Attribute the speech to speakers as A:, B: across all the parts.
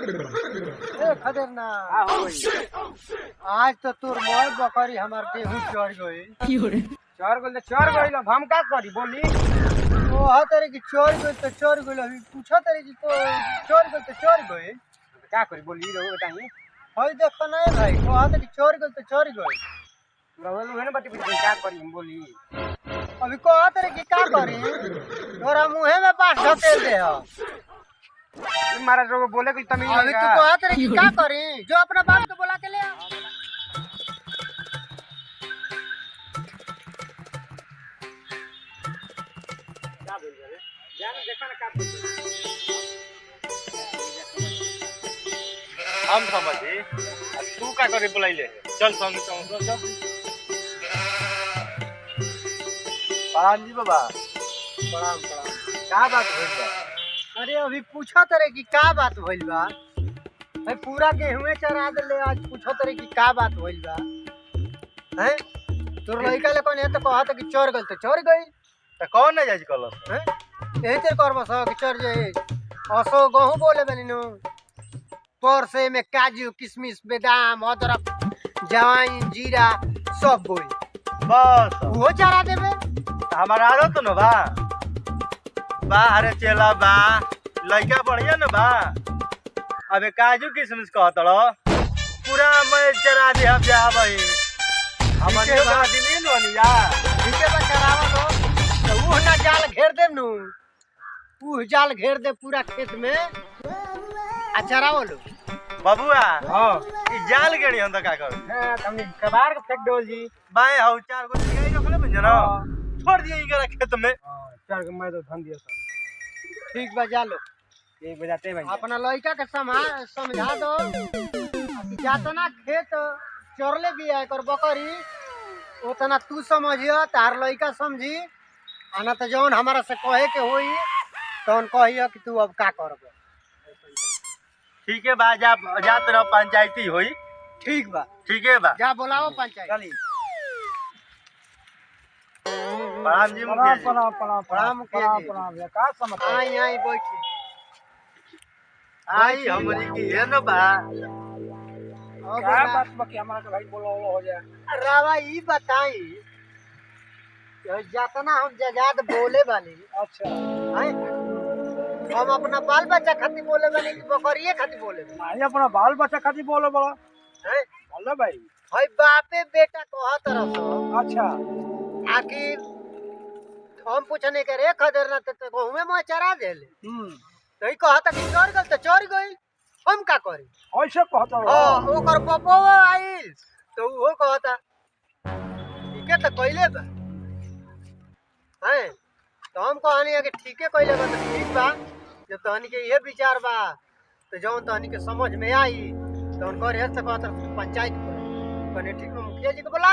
A: ए खदेरना आज तो तोर मोर बकरी हमार गेहूं चढ़ गई।
B: चढ़ गइल तो चढ़ गइल, अब हम का करी बोली।
A: ओ हा तेरे की चढ़ गई तो चढ़ गई, अभी पूछा तेरे की तो चढ़ गई तो चढ़ गई।
B: क्या करी बोली रहो बताइए।
A: हई देखो नहीं भाई, तो हा तेरे की चढ़ गई तो चढ़ गई।
B: रहो है ना बती क्या करी हम बोली।
A: अभी कहा तेरे की का करी, तोरा मुंहे में बात ढकेल दे हो।
B: महाराज लोग बोले कि तमीज
A: अभी तू कहा तेरे की का करी, जो अपना बाप को बुला के ले आ।
C: हम समझी तू का करे बुलाइले चल संग चल।
A: प्रणाम जी बाबा। प्रणाम प्रणाम। का बात भइल बा? अरे अभी पूछा तेरे की का बात भइल बा। भाई पूरा गेहूं चरा देले, आज पूछो तेरे की का बात भइल बा। हैं तोर लइका ले कोन है तो कहत कि चढ़ गइल तो चढ़ गइल।
C: त कौन न जाई कलस
A: हैं यही तेरे करबो स कि चढ़ जाई। असो गेहूं बोले बनिनो पर से में काजू किशमिश बादाम अदरक जवाइन जीरा सब बोई
C: बस
A: वो चरा देबे।
C: हमार आदत न बा बा अरे चला बा लइका बढ़िया न बा। अबे काजू किशमिश कहत रह पूरा मैं चरा दे हम जा भाई हमन
A: ठीक है बा।
C: दिन नहीं लोनिया
A: ठीक है बा, चरावा लो तो वो ना जाल घेर दे नु, वो जाल घेर दे पूरा खेत में आ चरावो लो।
C: बबुआ
B: हां
C: ई जाल गेड़ी हम त का कर
B: हां तमी कबार के फेंक दो जी।
C: बाएं हौ चार गो दिखाई रखले बन ना छोड़ दिए इनका खेत में।
B: हां चढ़ के मैं तो धन दिया सब
A: ठीक बा जा लो।
B: एक बजाते भाई
A: अपना लड़का के समझा दो कि जातना खेत चरले भी है कर बकरी उतना तू समझियो, तार लड़का समझी आना तो जौन हमारा से कहे के होई तौन कहियो कि तू अब का करबे।
C: ठीक है बा जा जात रह पंचायती होई।
A: ठीक बा
C: ठीक है बा
A: जा बोलाओ पंचायत।
B: चली
C: प्रणाम जी मुखिया जी।
A: प्रणाम मुखिया जी।
B: प्रणाम का समझ
A: आई आई बैठी
C: आई हमरी की है न बा
A: और
B: क्या
A: बता-
B: बात बाकी हमारा के भाई बोलो हो जाए।
A: रावा ई बताई कि जितना हम जजाद बोले वाली
B: अच्छा
A: हैं हम अपना बाल बच्चा खातिर बोले वाली कि बकरिए खातिर बोले वाली
B: नहीं अपना बाल बच्चा खातिर बोलो बड़ा
A: हैं।
B: बोलो भाई।
A: हई बापे बेटा कहत रह
B: अच्छा
A: आखिर हम पूछने के रे खदेरना तो गहुमे में चरा देले तो ई कहता कि चढ़ गइल तो चढ़ गइल, हम का करी।
B: ऐसे कहता
A: हां
B: रहो।
A: ओकर पपो आइल तो वो कहता ठीक है तो कइले बा हैं। तो हम कहनी कि ठीक है कइले बा तो ठीक बा, जब तहनी के ये विचार बा तो जौन तहनी के समझ में आई तो उनकर हेड से कहता पंचायत कने ठीक है मुखिया जी को बोला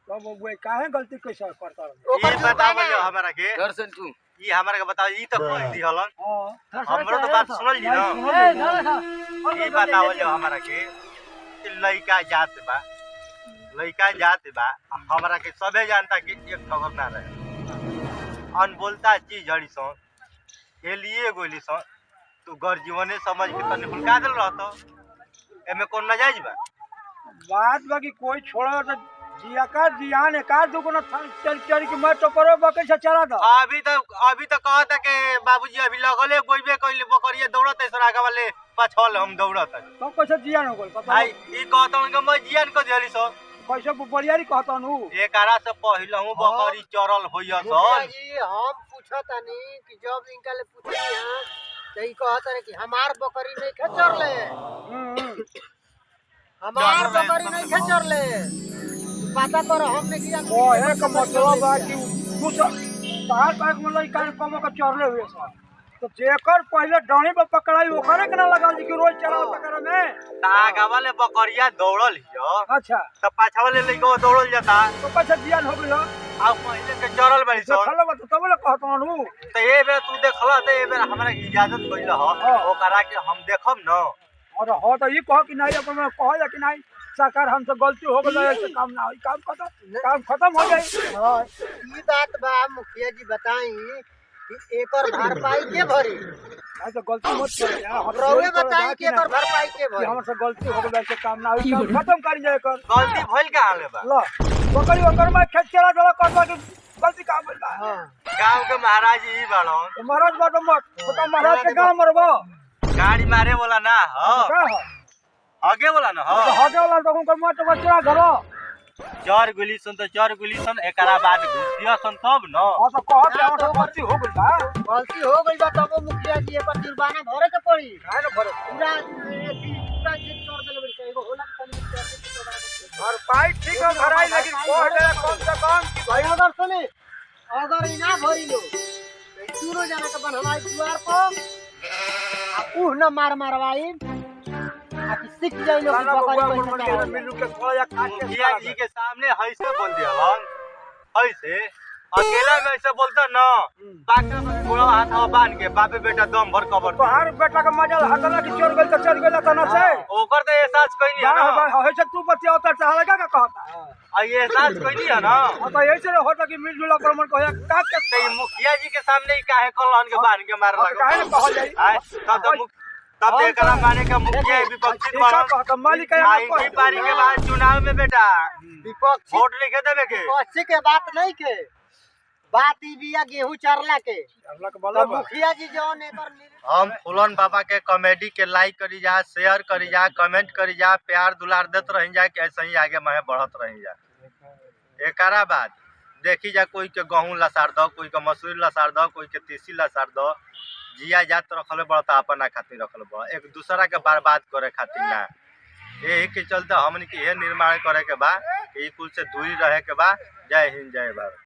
B: तब वो काहे गलती कैसे करता रहो।
C: ये
A: ओकर
C: बताओ
A: जुर्माना।
C: जो हमरा के
D: दर्शन तू
C: ये हमरा के बताओ ई तो कह दी हलन
B: हां
C: हमरो तो बात सुनल जी ना। ये बताओ जो हमरा के कि लइका जात बा लइका जात बा हमरा के सबे जानता कि एक खबर ना रहे अनबोलता चीज हड़ी सो के लिए गोली सो तू घर जीवने समझ के तने हुलका देल रहतो एमे कोन नाजायज बा।
B: बात बाकी कोई छोड़ा तो जिया का जियान का दुगुना चल चल के मैं तो करो बके से चला दो।
C: अभी तो कहता के बाबूजी अभी लगले गोइबे कइले बकरिए दौड़त है सरागा वाले पाछल हम दौड़त है
B: तो कैसे जियान हो गल पता
C: भाई ई कहता के मैं जियान को देली सो
B: कैसे बलियारी कहता नु।
C: एकरा से पहिले हूं बकरी चरल होइया
A: मुखिया
C: सन
A: जी हम पूछतानी कि जब इनका ले पूछी हां तो ई कहत रहे कि हमार बकरी नहीं खेचर ले, हमार बकरी नहीं खेचर ले पता करो हमने किया
B: ओ एक मतलब बा कि तू तार पाक में लई कान कम के चरले हुए सा तो जेकर पहले डाणी पे पकड़ाई ओकरे के ना लगा जी कि रोज चला पकड़ में।
C: तागा वाले बकरिया दौड़ल हियो
B: अच्छा
C: त पाछा वाले लइका दौड़ल जाता
B: तो कैसे जियान हो गइल।
C: आ पहिले के चरल बड़ी सन
B: देखल बा तो तब ले कहता नु।
C: त ए बेर तू देखला त ए बेर हमरा के इजाजत कइल ह ओकरा के हम देखब न।
B: और हो तो ये कह कि नहीं अपन में कह जा कि नहीं सरकार हमसे गलती हो गई ऐसे काम ना होई काम खत्म हो जाए।
A: हां ई बात बा मुखिया जी बताई कि एकर भरपाई के भरी?
B: भाई तो गलती मत कर यार
A: रउए बताई कि एकर भरपाई के भरी?
B: हमसे गलती हो गई से काम ना होई काम खत्म कर जाए कर
C: गलती भइल का हाले बा?
B: ला बकरी ओकर में खेत चला चला करबा के गलती काम भइल बा
A: हां
C: गांव के महाराज ई बाड़न,
B: तो महाराज बात मत बता महाराज के गांव मरबो
C: गाड़ी मारे वाला ना ह,
B: का हो
C: आगे वाला ना
B: तो
C: ह।
B: हटे वाला तो उनकर मत बचरा घरो
C: चार गुली सन तो चार गुली सन, एकरा बाद घुसिया सन तब न।
B: हां तो कह के हमसे गलती हो गई बा
A: गलती हो गई बा तब मुखिया जी एकर जुर्माना भरे के पड़ी।
B: काहे न भरे
A: पूरा पूरा जे चोर देले बड़ी एगो होला तनी
B: और पाई ठीक है भराई लेकिन कह दे कम से कम कि
A: भाई अगर सुने अगर ई ना भरी लो तो दोनों जना के बनवाई द्वार पर आ ऊ न मारवाई आ कि सीख जाई लो कि
B: गाना
A: बकरी
B: बकवा
A: कैसे
B: मन मिलू के थोड़ा या काट के
C: मुखिया जी के सामने ऐसे बोल दिया ऐसे अकेला में ऐसे बोलता न, बाका में घोड़ा हाथ बांध के बापे बेटा दम भर कबर
B: तो हर बेटा का मजा हटला कि चोर गइल तो चल गइल तना से
C: ओकर तो एहसास कोई नहीं है ना।
B: है से तू बच्चे होता चाहला का कहता
C: आ ये एहसास कोई नहीं है ना।
B: हां तो ऐसे होता कि मिलजुला पर मन कहया काट के
C: तो ये मुखिया जी के सामने ही काहे कलहन के बांध के मार लगा?
B: काहे न कहल जाई
C: आय, तब एकरा माने का मुखिया विपक्षी
B: ठीक है
C: बन
B: कहता मालिक है
C: आईटी पारी के बाद चुनाव में बेटा
A: विपक्षी
C: वोट लिखे देवे के।
A: विपक्षी के बात नहीं के बात ई बिया गेहूं चरला के
B: अल्लाह के भला
A: तो मुखिया जी जौन एकर
C: हम फुलन बाबा के कॉमेडी के लाइक करी जा, शेयर करी जा, कमेंट करी जा, प्यार दुलार देत रही जा कि ऐसे ही आगे महे बढ़त रही जा। एकरा बाद देखी जा कोई के गहूं लसार दो, कोई के मसूरी लसार दो, कोई के तीसी लसार दो, जिया जात रखले बड़ा अपना खातिर रखले बड़ा, एक दूसरा के बर्बाद करे खातिर ना। यही के चलते हमन के ये निर्माण करे के बा कि कुल से दूरी रहे के बा। जय हिंद जय भारत।